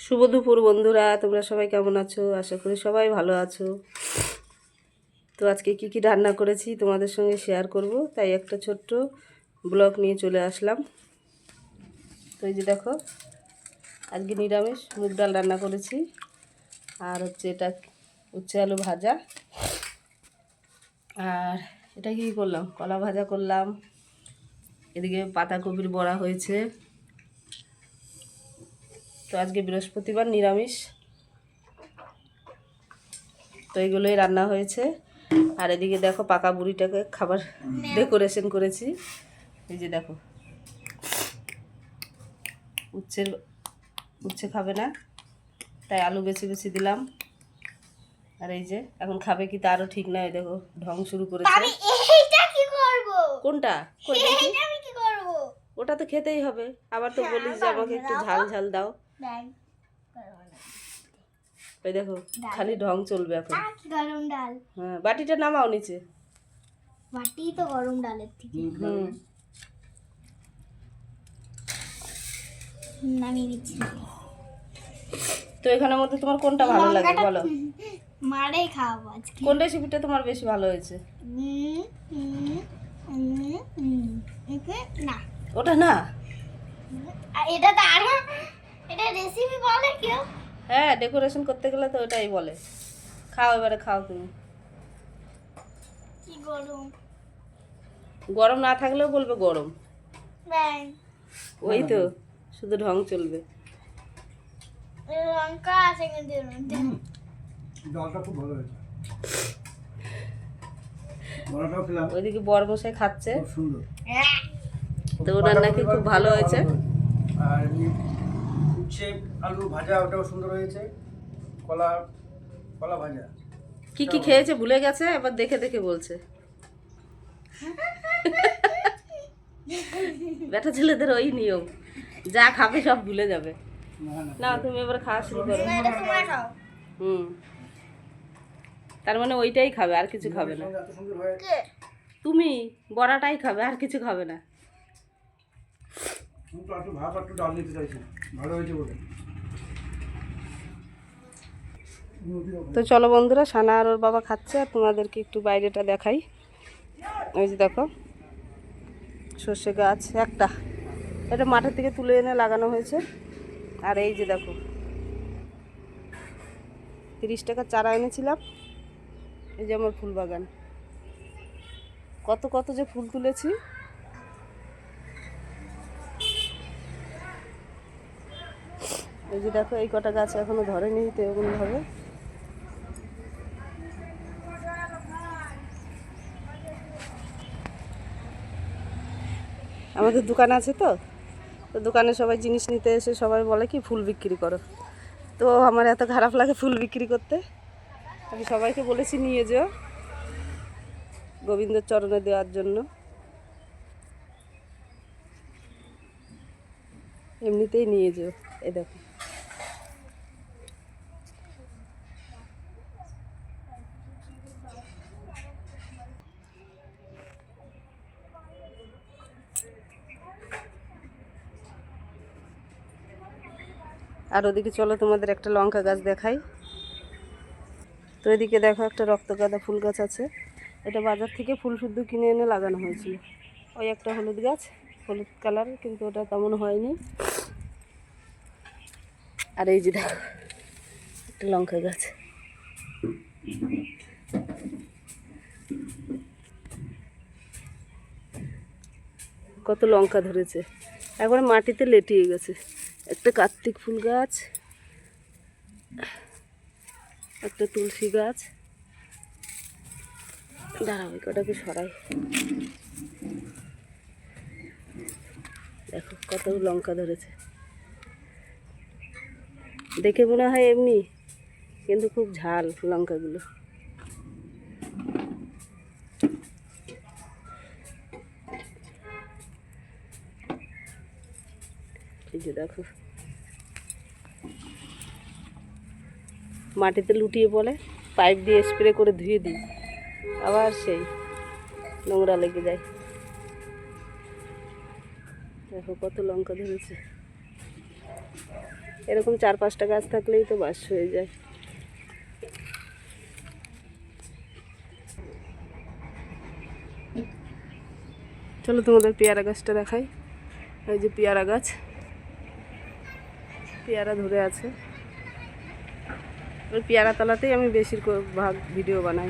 শুভ দুপুর বন্ধুরা, তোমরা সবাই কেমন আছো? আশা করি সবাই ভালো আছো। তো আজকে কি কি রান্না করেছি তোমাদের সঙ্গে শেয়ার করব, তাই একটা ছোট্ট ব্লগ নিয়ে চলে আসলাম। তো এই যে দেখো, আজকে নিরামিষ মুগ ডাল রান্না করেছি, আর হচ্ছে এটা উচ্ছে আলু ভাজা, আর এটা কি করলাম, কলা ভাজা করলাম, এদিকে পাতাকপির বড়া হয়েছে। তো আজকে বৃহস্পতিবার, নিরামিষ, তো এইগুলোই রান্না হয়েছে। আর এদিকে দেখো পাকা বুড়িটাকে খাবার ডেকোরেশন করেছি। এই যে দেখো, উচ্ছে খাবে না, তাই আলু বেছে বেছে দিলাম। আর এই যে এখন খাবে কি তারও ঠিক নাই, দেখো ঢং শুরু করেছে। কোনটা? ওটা তো খেতেই হবে, আবার তো বলিস যে আমাকে একটু ঝাল ঝাল দাও। ওই দেখো খালি ঢং চলবে এখন। গরম ডাল, হ্যাঁ, বাটিটা নামাও নিচে। বাটি তো গরম ডালের থেকে নামিয়ে দিচ্ছি। তো এখানের মধ্যে তোমার কোনটা ভালো লাগে বলো? মারে খাওয়াবো আজকে। কোন রেসিপিটা তোমার বেশি ভালো হয়েছে? না, ওটা না, এটা তো আর এটা রেসিপি বলে কেউ? হ্যাঁ, ডেকোরেশন করতে গেলে তো ওটাই বলে। খাও, এবারে খাও তুমি। কি গরম, গরম না থাকলেও বলবে গরম। ব্যাং ওই তো শুধু ঢং চলবে। লঙ্কা আছে কিন্তু এর মধ্যে। ডালটা খুব ভালো হয়েছে। বড়াটাও খেলাম, ওইদিকে বরমশাই খাচ্ছে, খুব সুন্দর। তো ওনার নাকি খুব ভালো হয়েছে। আর এমনি উচ্ছে আলু ভাজা ওটাও সুন্দর হয়েছে। কলা কলা ভাজা কি কি খেয়েছে ভুলে গেছে, এবার দেখে দেখে বলছে। বেটা ছেলেদের ওই নিয়ম, যা খাবে সব ভুলে যাবে। না, তুমি এবার খাওয়া শুরু করো। এটা তোমরা খাও। হুম, তার মানে ওইটাই খাবে, আর কিছু খাবে না। এত সুন্দর হয়। কে? তুমি বড়াটাই খাবে, আর কিছু খাবে না। আমি তো একটু ভাত একটু ডাল নিতে চাইছি, ভালো হয়েছে বলে। তো চলো বন্ধুরা, সানা আর ওর বাবা খাচ্ছে, আর তোমাদেরকে একটু বাইরেটা দেখাই। ওই যে দেখো সর্ষে গাছ একটা, এটা মাঠের থেকে তুলে এনে লাগানো হয়েছে। আর এই যে দেখো 30 টাকা চারা এনেছিলাম। এই যে আমার ফুল বাগান, কত কত যে ফুল তুলেছি। এই যে দেখো এই কটা গাছ এখনো ধরেনি, তো এরকম ভাবে। আমাদের দোকান আছে, তো তো দোকানে সবাই জিনিস নিতে এসে সবাই বলে কি ফুল বিক্রি করো। তো আমার এত খারাপ লাগে ফুল বিক্রি করতে, আমি সবাইকে বলেছি নিয়ে যেও গোবিন্দর চরণে দেওয়ার জন্য। এমনিতেই নিয়ে যেও। এই দেখো, আর ওদিকে চলো তোমাদের একটা লঙ্কা গাছ দেখাই। তো এদিকে দেখো একটা রক্তগাঁদা ফুল গাছ আছে, এটা বাজার থেকে ফুল শুদ্ধ কিনে এনে লাগানো হয়েছিল। ওই একটা হলুদ গাছ, হলুদ কালার, কিন্তু ওটা তেমন হয়নি। আর এই যে দেখো একটা লঙ্কা গাছ, কত লঙ্কা ধরেছে, একবারে মাটিতে লেটিয়ে গেছে। একটা কার্তিক ফুল গাছ, একটা তুলসী গাছ। দাঁড়াও কটাকে সরাই, দেখো কত লঙ্কা ধরেছে। দেখে মনে হয় এমনি, কিন্তু খুব ঝাল লঙ্কাগুলো। এই যে দেখো মাটিতে লুটিয়ে পড়ে, পাইপ দিয়ে স্প্রে করে ধুয়ে দিই, আবার সেই নোংরা লেগে যায়। দেখো কত লঙ্কা ধরেছে। এরকম 4-5টা গাছ থাকলেই তো বাস হয়ে যায়। চলো তোমাদের পেয়ারা গাছটা দেখাই। এই যে পেয়ারা গাছ, পেয়ারা ধরে আছে। ওই পেয়ারা তলাতেই আমি বেশিরভাগ ভিডিও বানাই।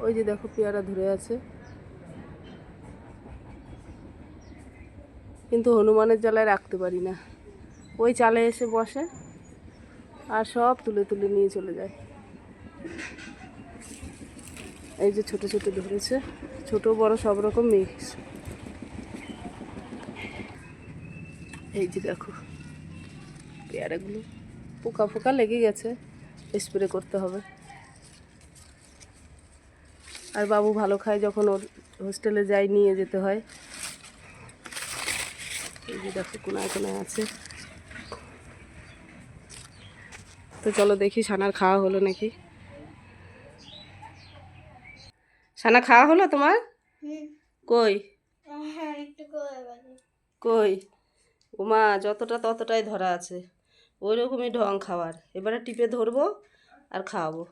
ওই যে দেখো পেয়ারা ধরে আছে, কিন্তু হনুমানের জ্বালায় রাখতে পারি না। ওই চালে এসে বসে আর সব তুলে তুলে নিয়ে চলে যায়। এই যে ছোট ছোট ধরেছে, ছোট বড় সব রকম মিক্স। এই যে দেখো পেয়ারাগুলো পোকা ফোকা লেগে গেছে, স্প্রে করতে হবে। আর বাবু ভালো খায় যখন ওর হোস্টেলে যাই নিয়ে যেতে হয়। এই যে দেখো কোনায় কোনায় আছে। তো চলো দেখি সানার খাওয়া হলো নাকি। সানা খাওয়া হলো তোমার? কই একটু করে বাজে। কই, ওমা যতটা ততটাই ধরা আছে, ওই রকমই ঢং খাওয়ার। এবারে টিপে ধরবো আর খাওয়াবো।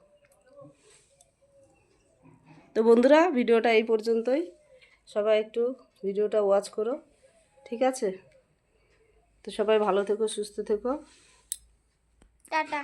তো বন্ধুরা, ভিডিওটা এই পর্যন্তই। সবাই একটু ভিডিওটা ওয়াচ করো, ঠিক আছে? তো সবাই ভালো থেকো, সুস্থ থেকো। টাটা।